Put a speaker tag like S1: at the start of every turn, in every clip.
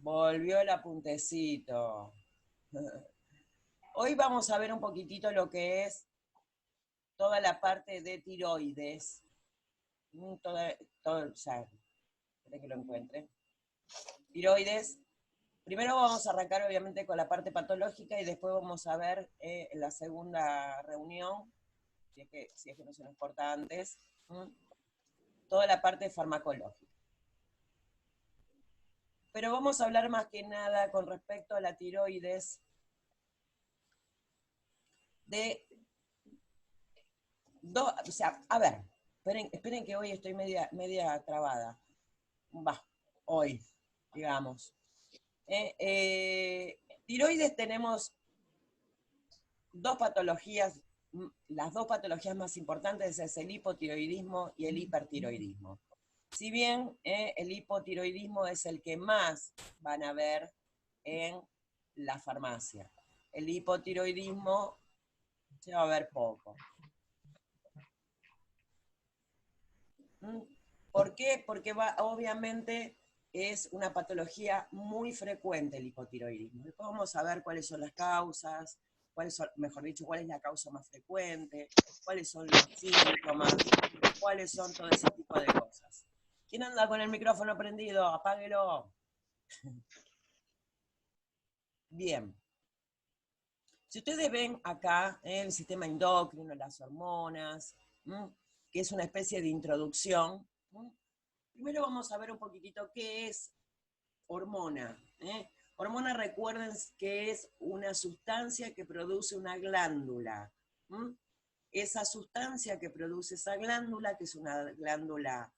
S1: Volvió el apuntecito. Hoy vamos a ver un poquitito lo que es toda la parte de tiroides. Ya, espera que lo encuentre. Tiroides. Primero vamos a arrancar obviamente con la parte patológica y después vamos a ver en la segunda reunión, si es que no se nos corta antes, toda la parte farmacológica. Pero vamos a hablar más que nada con respecto a la tiroides de dos, o sea, a ver, esperen que hoy estoy media trabada. Va, hoy, digamos. Tiroides tenemos dos patologías, las dos patologías más importantes es el hipotiroidismo y el hipertiroidismo. Si bien el hipotiroidismo es el que más van a ver en la farmacia, el hipotiroidismo se va a ver poco. ¿Por qué? Porque obviamente es una patología muy frecuente el hipotiroidismo. Después vamos a ver cuáles son las causas, mejor dicho, cuál es la causa más frecuente, cuáles son los síntomas, cuáles son todo ese tipo de cosas. ¿Quién anda con el micrófono prendido? Apáguelo. Bien. Si ustedes ven acá el sistema endocrino, las hormonas, que es una especie de introducción, primero vamos a ver un poquitito qué es hormona. Hormona, recuerden que es una sustancia que produce una glándula. Esa sustancia que produce esa glándula, que es una glándula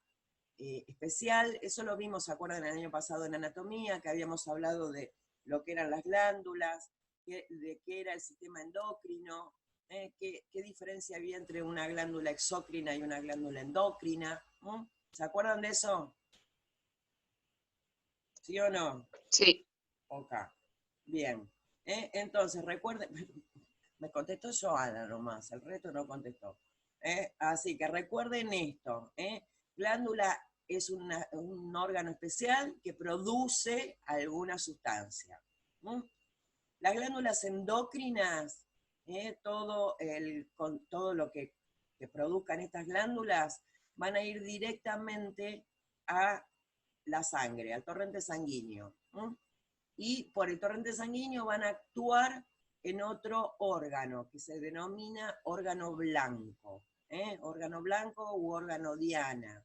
S1: especial, eso lo vimos, ¿se acuerdan el año pasado en anatomía, que habíamos hablado de lo que eran las glándulas, de qué era el sistema endocrino, qué diferencia había entre una glándula exócrina y una glándula endocrina? ¿Se acuerdan de eso? ¿Sí o no?
S2: Sí.
S1: Ok, bien. Entonces, recuerden, me contestó Joana nomás, el resto no contestó. Así que recuerden esto, glándula es un órgano especial que produce alguna sustancia. Las glándulas endocrinas, todo lo que produzcan estas glándulas, van a ir directamente a la sangre, al torrente sanguíneo. Y por el torrente sanguíneo van a actuar en otro órgano que se denomina órgano blanco. Órgano blanco u órgano diana.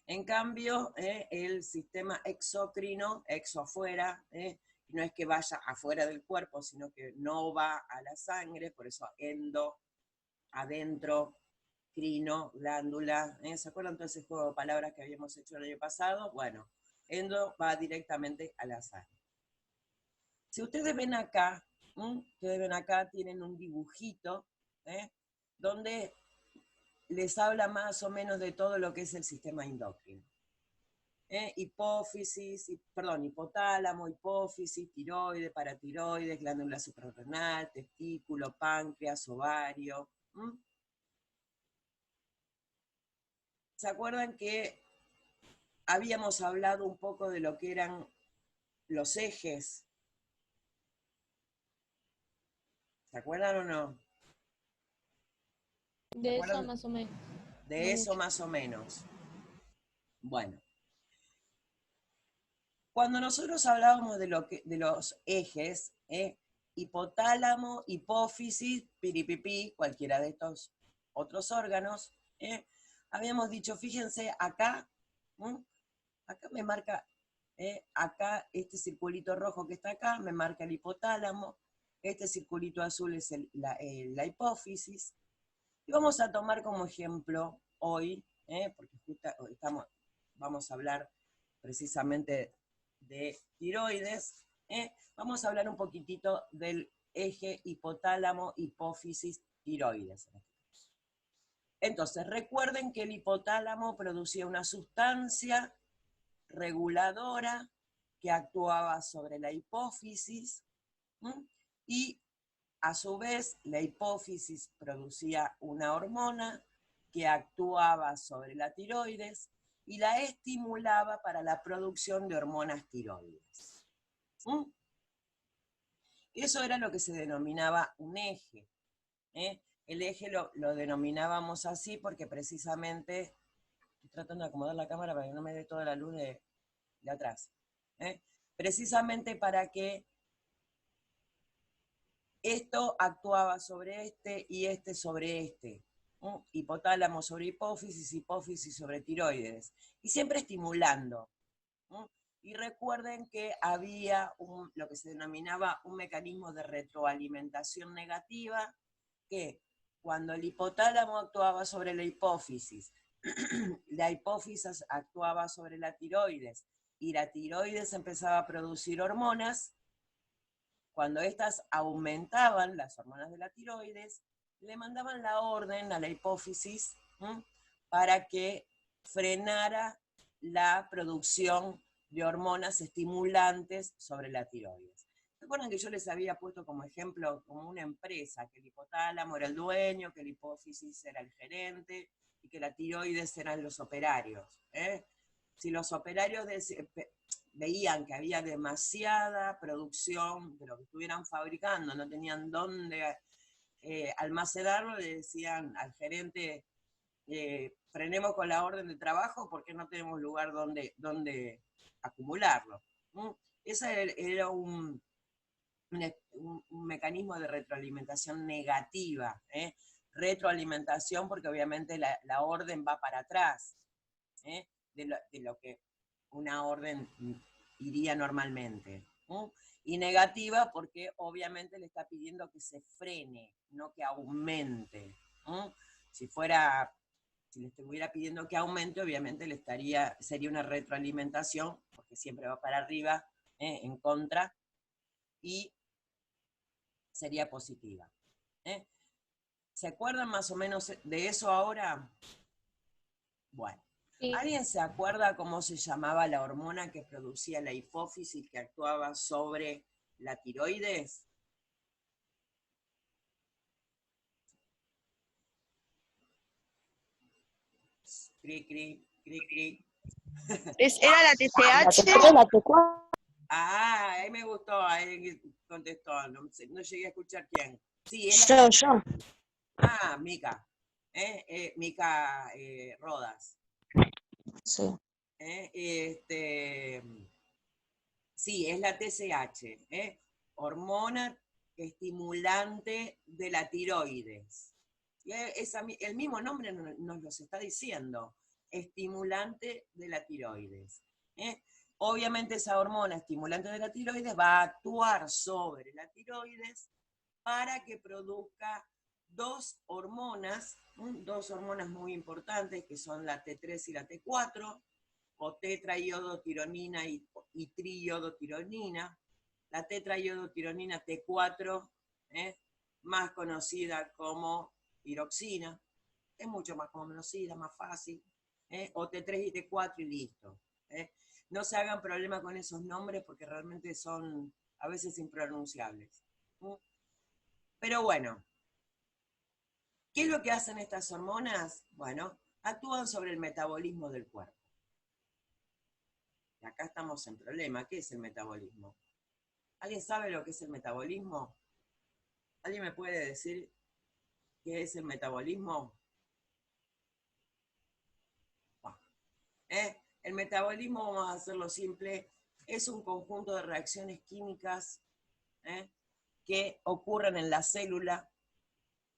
S1: En cambio, el sistema exocrino, exo afuera, no es que vaya afuera del cuerpo, sino que no va a la sangre, por eso endo, adentro, crino, glándula. ¿Se acuerdan todo ese juego de palabras que habíamos hecho el año pasado? Bueno, endo va directamente a la sangre. Si ustedes ven acá, tienen un dibujito, donde les habla más o menos de todo lo que es el sistema endocrino. Hipotálamo, hipófisis, tiroides, paratiroides, glándula suprarrenal, testículo, páncreas, ovario. ¿Se acuerdan que habíamos hablado un poco de lo que eran los ejes? ¿Se acuerdan o no?
S3: De eso más o menos.
S1: De
S3: No
S1: eso
S3: mucho.
S1: más o menos. Bueno. Cuando nosotros hablábamos de los ejes, hipotálamo, hipófisis, piripipí, cualquiera de estos otros órganos, habíamos dicho, fíjense, acá me marca, acá este circulito rojo que está acá, me marca el hipotálamo, este circulito azul es la hipófisis, y vamos a tomar como ejemplo hoy, porque vamos a hablar precisamente de tiroides, vamos a hablar un poquitito del eje hipotálamo, hipófisis, tiroides. Entonces, recuerden que el hipotálamo producía una sustancia reguladora que actuaba sobre la hipófisis, y a su vez la hipófisis producía una hormona que actuaba sobre la tiroides, y la estimulaba para la producción de hormonas tiroides. Eso era lo que se denominaba un eje. El eje lo denominábamos así porque precisamente, estoy tratando de acomodar la cámara para que no me dé toda la luz de atrás, precisamente para que esto actuaba sobre este y este sobre este. Hipotálamo sobre hipófisis, hipófisis sobre tiroides. Y siempre estimulando. Y recuerden que había lo que se denominaba un mecanismo de retroalimentación negativa, que cuando el hipotálamo actuaba sobre la hipófisis actuaba sobre la tiroides, y la tiroides empezaba a producir hormonas. Cuando estas aumentaban, las hormonas de la tiroides, le mandaban la orden a la hipófisis para que frenara la producción de hormonas estimulantes sobre la tiroides. ¿Recuerdan que yo les había puesto como ejemplo, como una empresa, que el hipotálamo era el dueño, que la hipófisis era el gerente, y que la tiroides eran los operarios? Si los operarios veían que había demasiada producción de lo que estuvieran fabricando, no tenían dónde almacenarlo, le decían al gerente, frenemos con la orden de trabajo porque no tenemos lugar donde acumularlo. Ese era un mecanismo de retroalimentación negativa. Retroalimentación porque obviamente la orden va para atrás de lo que una orden iría normalmente. Y negativa porque obviamente le está pidiendo que se frene, no que aumente. Si le estuviera pidiendo que aumente, obviamente sería una retroalimentación, porque siempre va para arriba, en contra, y sería positiva. ¿Se acuerdan más o menos de eso ahora? Bueno.
S2: Sí.
S1: ¿Alguien se acuerda cómo se llamaba la hormona que producía la hipófisis que actuaba sobre la tiroides? Cri, cri, cri, cri.
S2: ¿Era la TSH?
S3: La T4.
S1: Ah, ahí me gustó, ahí contestó, no llegué a escuchar quién. Sí, es
S3: Yo.
S1: Ah, Mica. Mica Rodas.
S3: Sí.
S1: Sí, es la TSH, hormona estimulante de la tiroides. El mismo nombre nos lo está diciendo, estimulante de la tiroides. Obviamente esa hormona estimulante de la tiroides va a actuar sobre la tiroides para que produzca dos hormonas muy importantes, que son la T3 y la T4, o tetraiodotironina y triiodotironina. La tetraiodotironina T4, más conocida como tiroxina, es mucho más conocida, más fácil, o T3 y T4 y listo. No se hagan problema con esos nombres porque realmente son a veces impronunciables. Pero bueno, ¿qué es lo que hacen estas hormonas? Bueno, actúan sobre el metabolismo del cuerpo. Y acá estamos en problema. ¿Qué es el metabolismo? ¿Alguien sabe lo que es el metabolismo? ¿Alguien me puede decir qué es el metabolismo? Bueno, el metabolismo, vamos a hacerlo simple, es un conjunto de reacciones químicas que ocurren en la célula,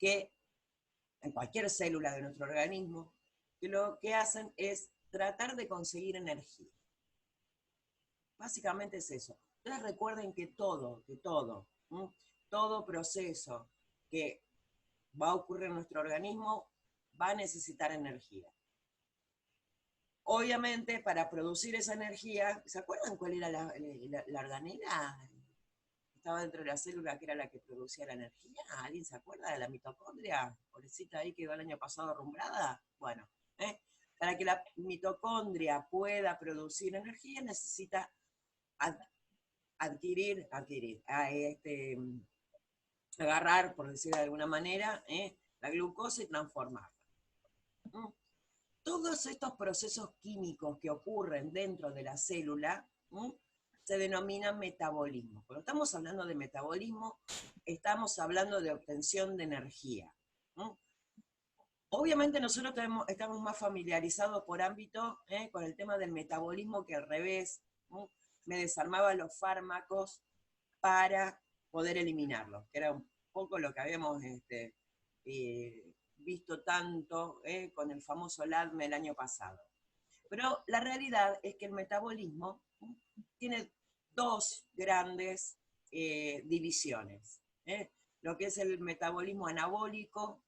S1: en cualquier célula de nuestro organismo, que lo que hacen es tratar de conseguir energía. Básicamente es eso. Entonces recuerden que todo proceso que va a ocurrir en nuestro organismo va a necesitar energía. Obviamente, para producir esa energía, ¿se acuerdan cuál era la organela? Estaba dentro de la célula que era la que producía la energía. ¿Alguien se acuerda de la mitocondria? Pobrecita ahí quedó el año pasado arrumbrada. Bueno, para que la mitocondria pueda producir energía necesita agarrar, por decirlo de alguna manera, la glucosa y transformarla. todos estos procesos químicos que ocurren dentro de la célula se denominan metabolismo. Cuando estamos hablando de metabolismo, estamos hablando de obtención de energía. Obviamente nosotros estamos más familiarizados por ámbito con el tema del metabolismo, que al revés, me desarmaba los fármacos para poder eliminarlos, que era un poco lo que habíamos visto tanto con el famoso LADME el año pasado. Pero la realidad es que el metabolismo tiene dos grandes divisiones. Lo que es el metabolismo anabólico,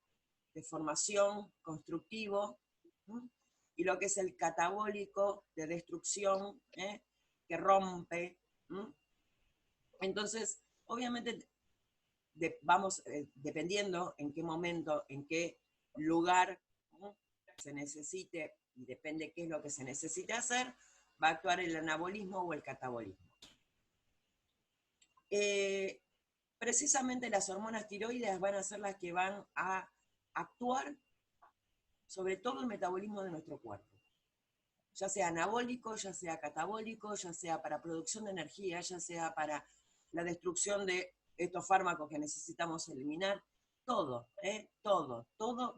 S1: de formación, constructivo, y lo que es el catabólico, de destrucción, que rompe. Entonces, obviamente, vamos dependiendo en qué momento, en qué lugar se necesite, y depende qué es lo que se necesite hacer, va a actuar el anabolismo o el catabolismo. Precisamente las hormonas tiroides van a ser las que van a actuar sobre todo el metabolismo de nuestro cuerpo, ya sea anabólico, ya sea catabólico, ya sea para producción de energía, ya sea para la destrucción de estos fármacos que necesitamos eliminar, todo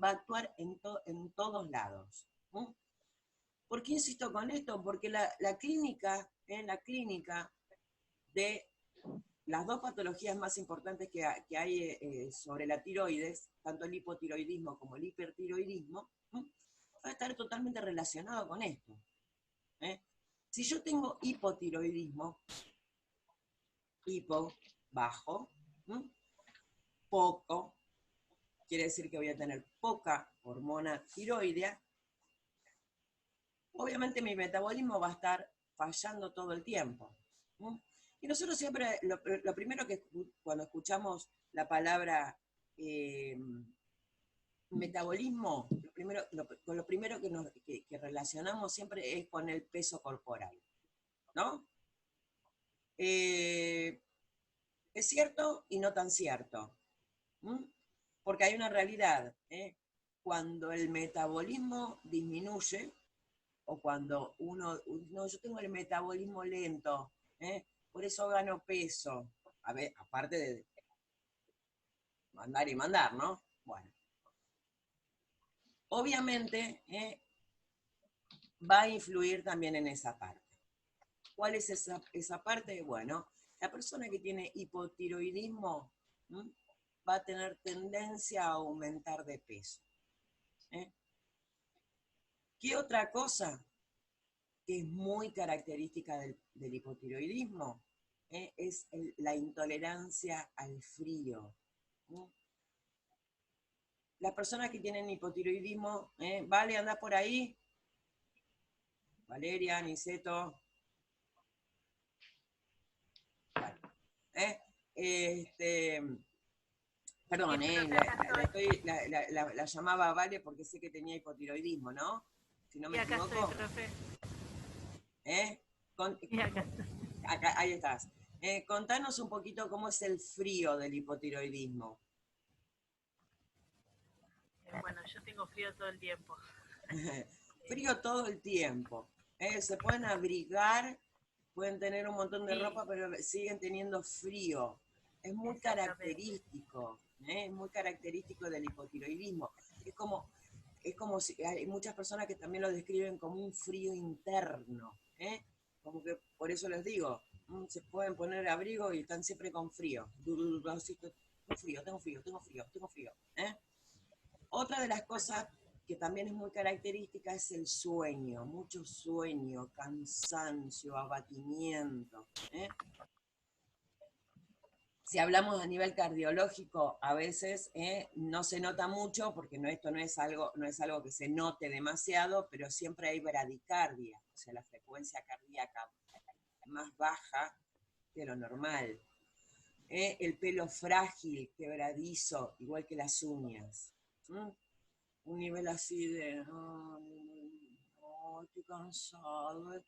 S1: va a actuar en todos lados. ¿Por qué insisto con esto? Porque la clínica de las dos patologías más importantes que hay sobre la tiroides, tanto el hipotiroidismo como el hipertiroidismo, va a estar totalmente relacionado con esto. Si yo tengo hipotiroidismo, hipo, bajo, poco, quiere decir que voy a tener poca hormona tiroidea, obviamente mi metabolismo va a estar fallando todo el tiempo. Y nosotros siempre, lo primero que cuando escuchamos la palabra metabolismo, lo primero que relacionamos siempre es con el peso corporal, ¿no? Es cierto y no tan cierto, porque hay una realidad. Cuando el metabolismo disminuye, o cuando no, yo tengo el metabolismo lento, por eso gano peso, a ver, aparte de mandar y mandar, ¿no? Bueno. Obviamente va a influir también en esa parte. ¿Cuál es esa parte? Bueno, la persona que tiene hipotiroidismo va a tener tendencia a aumentar de peso. ¿Qué otra cosa que es muy característica del hipotiroidismo? Es la intolerancia al frío. Las personas que tienen hipotiroidismo, ¿vale? ¿Andás por ahí? Valeria, Niceto. Bueno, perdón, la llamaba Vale porque sé que tenía hipotiroidismo, ¿no? Si no me equivoco.
S4: Acá estoy, profe.
S1: Acá, ahí estás. Contanos un poquito cómo es el frío del hipotiroidismo.
S4: Bueno, yo tengo frío todo el tiempo.
S1: Frío todo el tiempo. Se pueden abrigar, pueden tener un montón de ropa, pero siguen teniendo frío. Es muy característico, es muy característico del hipotiroidismo. Es como si hay muchas personas que también lo describen como un frío interno. Como que por eso les digo, se pueden poner abrigo y están siempre con frío. Tengo frío. Otra de las cosas que también es muy característica es el sueño, mucho sueño, cansancio, abatimiento. Si hablamos a nivel cardiológico, a veces no se nota mucho, porque esto no es algo que se note demasiado, pero siempre hay bradicardia, o sea, la frecuencia cardíaca más baja que lo normal. El pelo frágil, quebradizo, igual que las uñas. Un nivel así de, estoy cansado.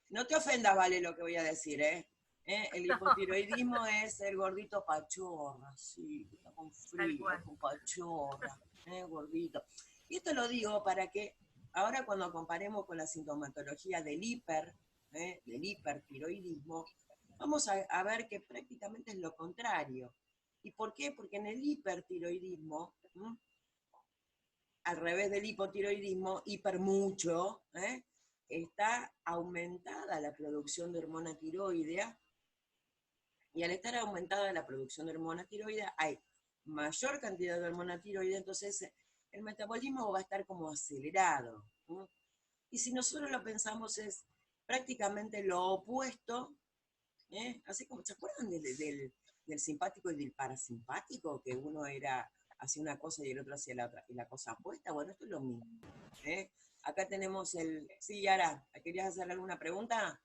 S1: No te ofendas, Vale, lo que voy a decir, El hipotiroidismo es el gordito pachorra, sí, está con frío, con pachorra, gordito. Y esto lo digo para que ahora cuando comparemos con la sintomatología del hipertiroidismo, vamos a ver que prácticamente es lo contrario. ¿Y por qué? Porque en el hipertiroidismo, al revés del hipotiroidismo, hiper mucho, está aumentada la producción de hormona tiroidea, y al estar aumentada la producción de hormona tiroidea, hay mayor cantidad de hormona tiroidea, entonces el metabolismo va a estar como acelerado. Y si nosotros lo pensamos es prácticamente lo opuesto, así como, ¿se acuerdan del simpático y del parasimpático? Que uno hacía una cosa y el otro hacía la otra, y la cosa opuesta. Bueno, esto es lo mismo. Acá tenemos Sí, Yara, ¿querías hacer alguna pregunta?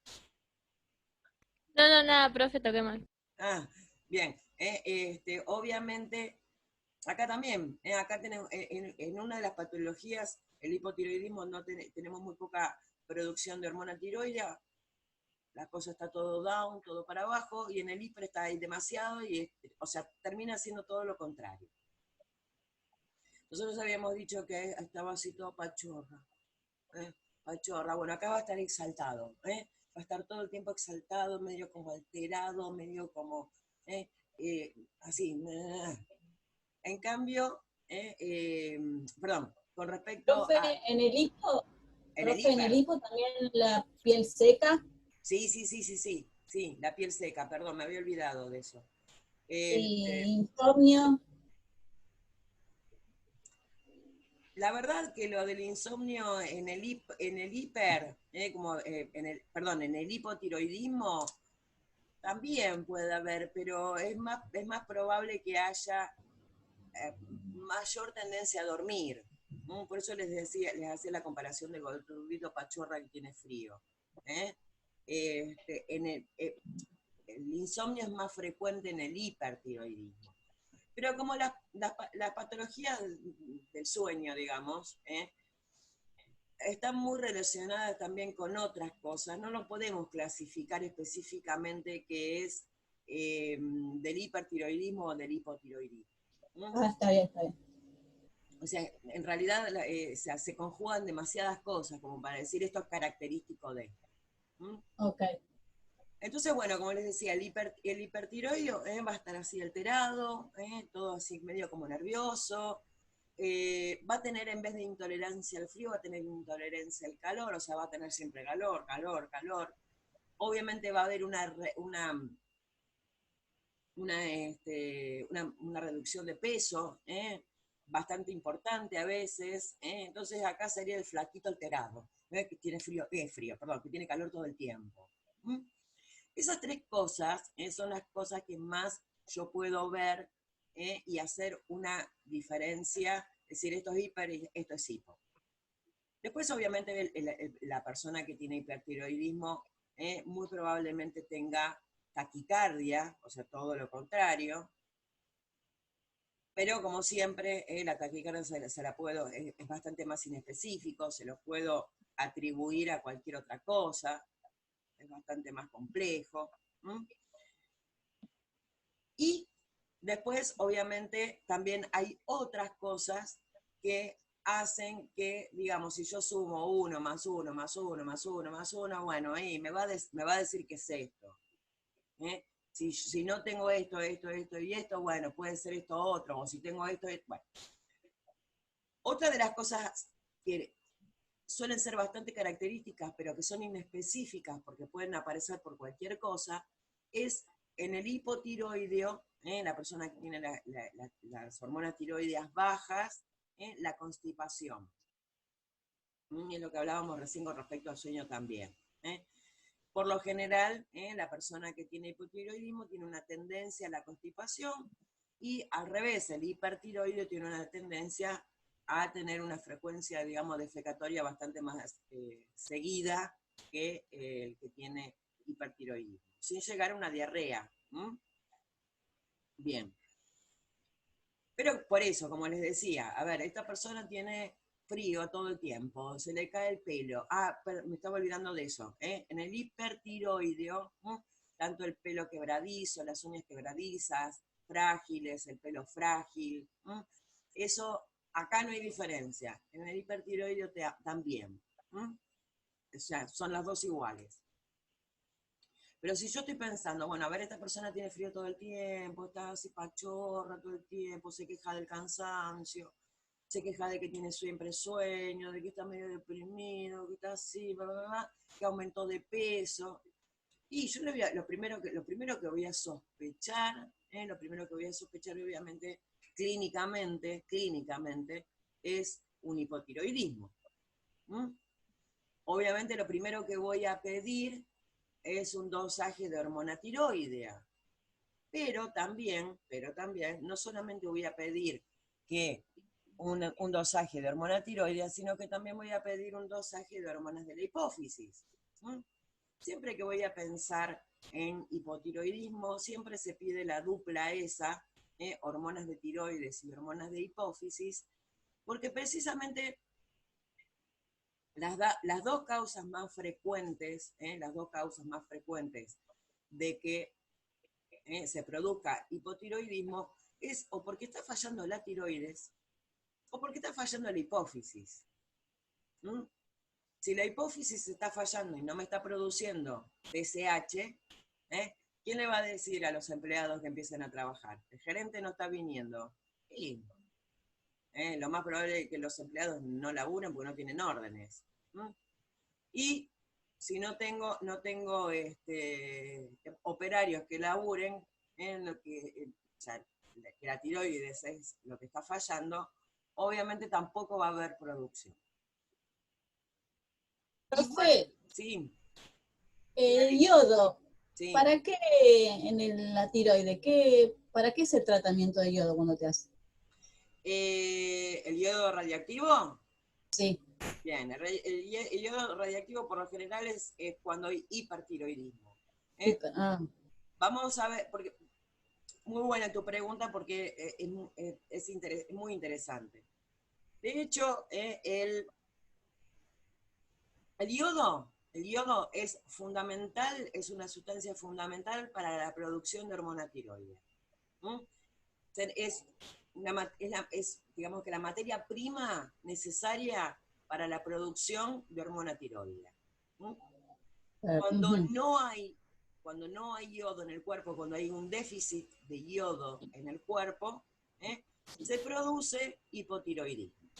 S2: No, no, nada, profe, toqué mal.
S1: Ah, bien. Obviamente, acá también, acá tenemos, en una de las patologías, el hipotiroidismo, tenemos muy poca producción de hormona tiroidea, la cosa está todo down, todo para abajo, y en el hiper está ahí demasiado, o sea, termina siendo todo lo contrario. Nosotros habíamos dicho que estaba así todo pachorra, pachorra. Bueno, acá va a estar exaltado, va a estar todo el tiempo exaltado, medio como alterado, medio como, así. En cambio, perdón, con respecto
S5: Profe,
S1: a...
S5: en el hipo,
S1: En el
S5: profe, en el
S1: hiper,
S5: hipo también la piel seca
S1: sí, la piel seca, perdón, me había olvidado de eso.
S5: y insomnio.
S1: La verdad que lo del insomnio en el hiper, en el hipotiroidismo, también puede haber, pero es más probable que haya mayor tendencia a dormir. Por eso les hacía la comparación del gordito pachorra que tiene frío. El insomnio es más frecuente en el hipertiroidismo. Pero como la patología del sueño, digamos, está muy relacionada también con otras cosas, no lo podemos clasificar específicamente que es del hipertiroidismo o del hipotiroidismo.
S5: Ah, está bien, está bien.
S1: O sea, en realidad se conjugan demasiadas cosas como para decir esto es característico de.
S5: Ok.
S1: Entonces, bueno, como les decía, el hipertiroideo va a estar así alterado, todo así medio como nervioso, va a tener en vez de intolerancia al frío, va a tener intolerancia al calor, o sea, va a tener siempre calor, calor, calor. Obviamente va a haber una reducción de peso, bastante importante a veces, entonces acá sería el flaquito alterado, que tiene que tiene calor todo el tiempo. Esas tres cosas son las cosas que más yo puedo ver y hacer una diferencia, es decir, esto es hiper y esto es hipo. Después, obviamente, la persona que tiene hipertiroidismo muy probablemente tenga taquicardia, o sea, todo lo contrario, pero como siempre, la taquicardia es bastante más inespecífico, se lo puedo atribuir a cualquier otra cosa, es bastante más complejo. Y después, obviamente, también hay otras cosas que hacen que, digamos, si yo sumo 1 más 1 más 1 más 1 más 1, bueno, ahí me va a decir que es esto. Si no tengo esto y esto, bueno, puede ser esto otro, o si tengo esto, bueno. Otra de las cosas que suelen ser bastante características, pero que son inespecíficas porque pueden aparecer por cualquier cosa, es en el hipotiroideo, la persona que tiene las hormonas tiroideas bajas, la constipación. Es lo que hablábamos recién con respecto al sueño también. Por lo general, la persona que tiene hipotiroidismo tiene una tendencia a la constipación y al revés, el hipertiroideo tiene una tendencia a tener una frecuencia, digamos, defecatoria bastante más seguida que el que tiene hipertiroidismo, sin llegar a una diarrea. Bien. Pero por eso, como les decía, a ver, esta persona tiene frío todo el tiempo, se le cae el pelo. Pero me estaba olvidando de eso. En el hipertiroideo, tanto el pelo quebradizo, las uñas quebradizas, frágiles, el pelo frágil, eso acá no hay diferencia. En el hipertiroideo también. O sea, son las dos iguales. Pero si yo estoy pensando, bueno, a ver, esta persona tiene frío todo el tiempo, está así pachorra todo el tiempo, se queja del cansancio, se queja de que tiene siempre sueño, de que está medio deprimido, que está así, bla, bla, bla, que aumentó de peso. Y yo lo primero que voy a sospechar, obviamente, clínicamente, es un hipotiroidismo. Obviamente lo primero que voy a pedir es un dosaje de hormona tiroidea. Pero también, no solamente voy a pedir que un dosaje de hormona tiroidea, sino que también voy a pedir un dosaje de hormonas de la hipófisis. Siempre que voy a pensar en hipotiroidismo, siempre se pide la dupla esa, hormonas de tiroides y hormonas de hipófisis, porque precisamente las dos causas más frecuentes de que se produzca hipotiroidismo es o porque está fallando la tiroides o porque está fallando la hipófisis. Si la hipófisis está fallando y no me está produciendo TSH, ¿quién le va a decir a los empleados que empiecen a trabajar? El gerente no está viniendo. Y lo más probable es que los empleados no laburen porque no tienen órdenes. Y si no tengo operarios que laburen en lo que, o sea, que la tiroides es lo que está fallando, obviamente tampoco va a haber producción.
S5: Profe,
S1: Sí,
S5: el yodo,
S1: sí.
S5: ¿para qué la tiroide? ¿Para qué es el tratamiento de yodo cuando te hace?
S1: ¿El yodo radioactivo?
S5: Sí.
S1: Bien, el yodo radioactivo por lo general es cuando hay hipertiroidismo. Vamos a ver, porque muy buena tu pregunta porque es muy interesante. De hecho, el yodo es fundamental, es una sustancia fundamental para la producción de hormona tiroidea. Digamos que la materia prima necesaria para la producción de hormona tiroidea. Cuando no hay yodo en el cuerpo, cuando hay un déficit de yodo en el cuerpo, se produce hipotiroidismo.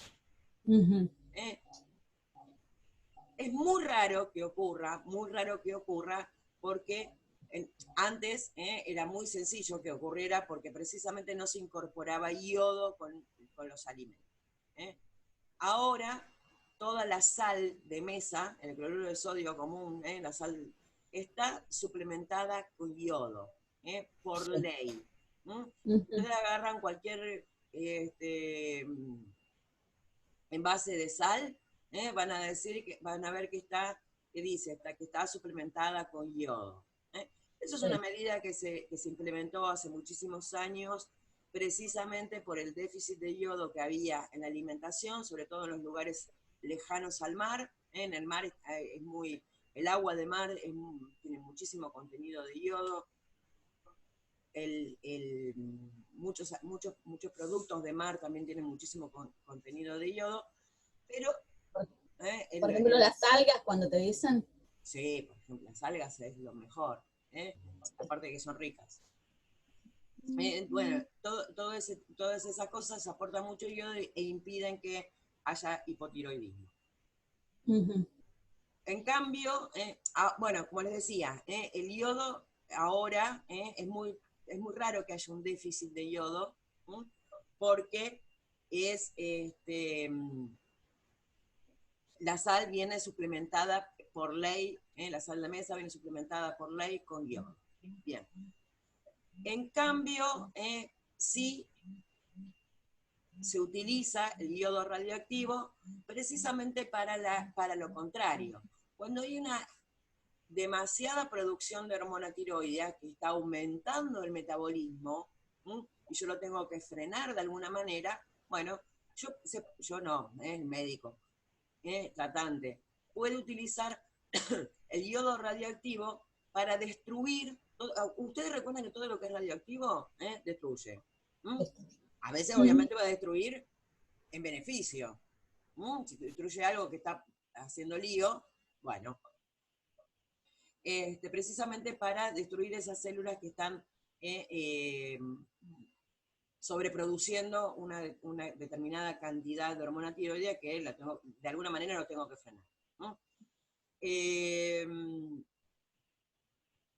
S1: Es muy raro que ocurra, porque antes era muy sencillo que ocurriera porque precisamente no se incorporaba yodo con los alimentos. Ahora, toda la sal de mesa, el cloruro de sodio común, la sal, está suplementada con yodo, por ley. Ustedes agarran cualquier envase de sal, van a ver que está suplementada con yodo. Eso es una medida que se implementó hace muchísimos años, precisamente por el déficit de yodo que había en la alimentación, sobre todo en los lugares lejanos al mar. En el mar el agua de mar tiene muchísimo contenido de yodo. Muchos productos de mar también tienen muchísimo contenido de yodo, pero...
S5: por ejemplo, las algas, cuando te dicen...
S1: Sí, por ejemplo, las algas es lo mejor, aparte de que son ricas. Bueno, todas esas cosas aportan mucho yodo e impiden que haya hipotiroidismo. En cambio, bueno, como les decía, el yodo ahora es muy raro que haya un déficit de yodo, porque la sal viene suplementada por ley, la sal de mesa viene suplementada por ley con yodo. Bien. En cambio, sí se utiliza el yodo radioactivo precisamente para lo contrario. Cuando hay una demasiada producción de hormona tiroidea que está aumentando el metabolismo, y yo lo tengo que frenar de alguna manera, bueno, yo no, el médico, tratante, puede utilizar el yodo radioactivo para destruir. ¿Ustedes recuerdan que todo lo que es radioactivo destruye? A veces obviamente va a destruir en beneficio. Si te destruye algo que está haciendo lío, bueno, precisamente para destruir esas células que están sobreproduciendo una determinada cantidad de hormona tiroidea que de alguna manera lo tengo que frenar, ¿no?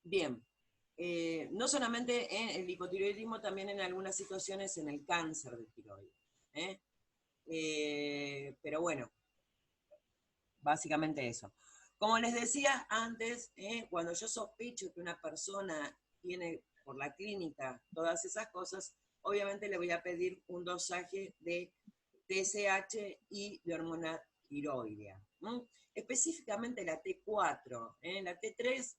S1: Bien, no solamente en el hipotiroidismo, también en algunas situaciones en el cáncer de tiroides. Pero bueno, básicamente eso. Como les decía antes, cuando yo sospecho que una persona tiene por la clínica todas esas cosas, obviamente le voy a pedir un dosaje de TSH y de hormona tiroidea. Específicamente la T4, la T3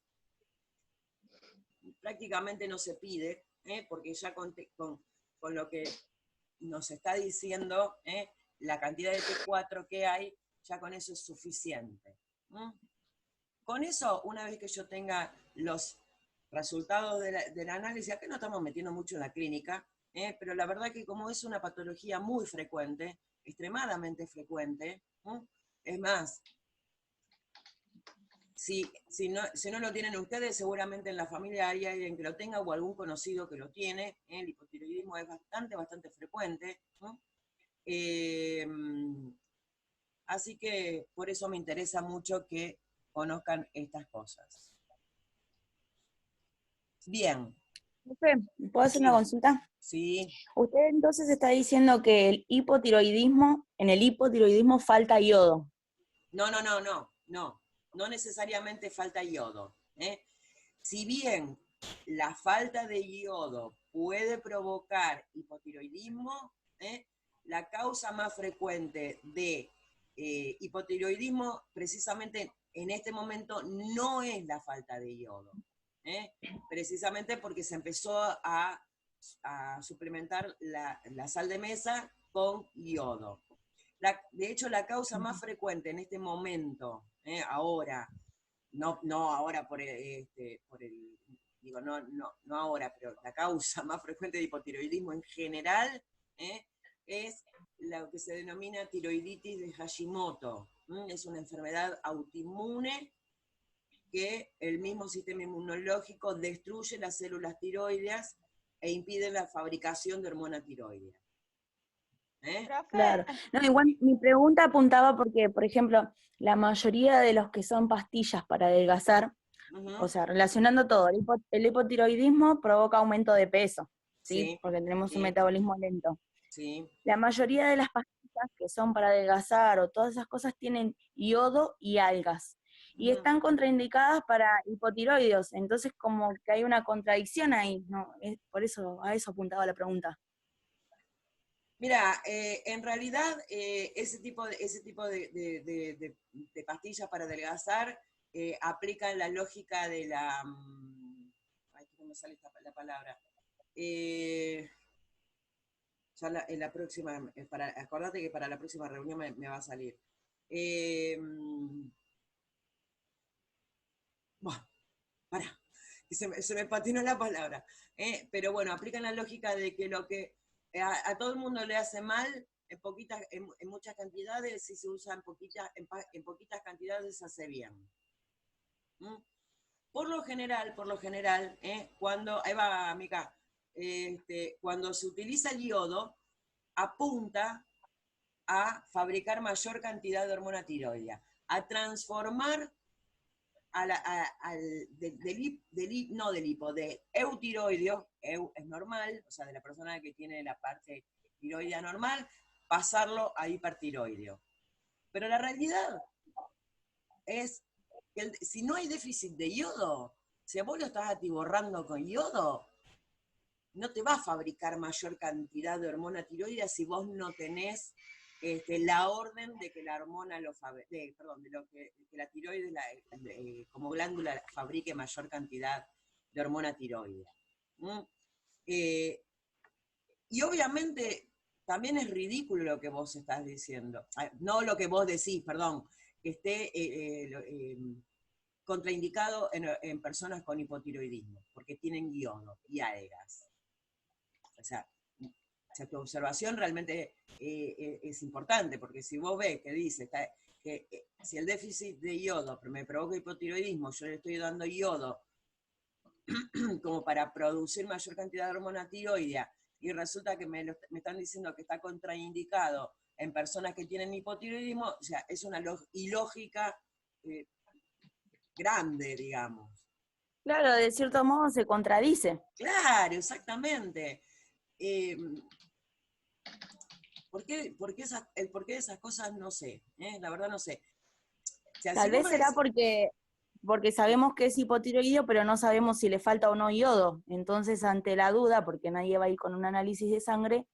S1: prácticamente no se pide, porque ya con lo que nos está diciendo la cantidad de T4 que hay, ya con eso es suficiente. Con eso, una vez que yo tenga los resultados del análisis, acá no estamos metiendo mucho en la clínica, pero la verdad que como es una patología muy frecuente, extremadamente frecuente, es más, si no lo tienen ustedes, seguramente en la familia hay alguien que lo tenga o algún conocido que lo tiene. El hipotiroidismo es bastante frecuente, ¿no? Así que por eso me interesa mucho que conozcan estas cosas. Bien.
S3: Profe, ¿puedo hacer
S1: Sí.
S3: una consulta?
S1: Sí.
S3: Usted entonces está diciendo que en el hipotiroidismo falta yodo.
S1: No necesariamente falta yodo. Si bien la falta de yodo puede provocar hipotiroidismo, la causa más frecuente de hipotiroidismo precisamente en este momento no es la falta de yodo, precisamente porque se empezó a suplementar la sal de mesa con yodo. De hecho, la causa más frecuente en este momento, ahora, no ahora no ahora, pero la causa más frecuente de hipotiroidismo en general es lo que se denomina tiroiditis de Hashimoto. Es una enfermedad autoinmune que el mismo sistema inmunológico destruye las células tiroideas e impide la fabricación de hormona tiroidea.
S3: Claro. No, igual mi pregunta apuntaba porque, por ejemplo, la mayoría de los que son pastillas para adelgazar, o sea, relacionando todo, el hipotiroidismo provoca aumento de peso, ¿sí?
S1: Sí,
S3: Porque tenemos
S1: sí,
S3: un metabolismo lento.
S1: sí.
S3: La mayoría de las pastillas que son para adelgazar o todas esas cosas tienen yodo y algas. Y están contraindicadas para hipotiroides, entonces como que hay una contradicción ahí, ¿no? Por eso, a eso apuntaba la pregunta.
S1: Mira, en realidad ese tipo de pastillas para adelgazar aplican la lógica de la... ay, ¿cómo me sale la palabra? Ya en la próxima, acordate que para la próxima reunión me va a salir. Bueno, pará, se me patinó la palabra. Pero bueno, aplican la lógica de que lo que a todo el mundo le hace mal, en muchas cantidades, si se usa en poquitas cantidades, se hace bien. Por lo general, cuando, ahí va, Mica, cuando se utiliza el yodo, apunta a fabricar mayor cantidad de hormona tiroidea, a transformar de eutiroideo, es normal, o sea, de la persona que tiene la parte tiroidea normal, pasarlo a hipertiroideo. Pero la realidad es que si no hay déficit de yodo, si vos lo estás atiborrando con yodo, no te va a fabricar mayor cantidad de hormona tiroidea si vos no tenés la orden de que la hormona que la tiroides como glándula fabrique mayor cantidad de hormona tiroidea. Y obviamente también es ridículo lo que vos estás diciendo, no lo que vos decís, perdón, que esté contraindicado en personas con hipotiroidismo, porque tienen yodo y algas. O sea, O sea, tu observación realmente es importante, porque si vos ves que dice que si el déficit de yodo me provoca hipotiroidismo, yo le estoy dando yodo como para producir mayor cantidad de hormona tiroidea, y resulta que me están diciendo que está contraindicado en personas que tienen hipotiroidismo, o sea, es una ilógica grande, digamos.
S3: Claro, de cierto modo se contradice.
S1: Claro, exactamente. ¿Por qué el porqué de esas cosas? No sé, la verdad no sé. O sea,
S3: Tal
S1: si vos
S3: vez
S1: me
S3: será
S1: decís,
S3: porque sabemos que es hipotiroideo, pero no sabemos si le falta o no yodo. Entonces, ante la duda, porque nadie va a ir con un análisis de sangre,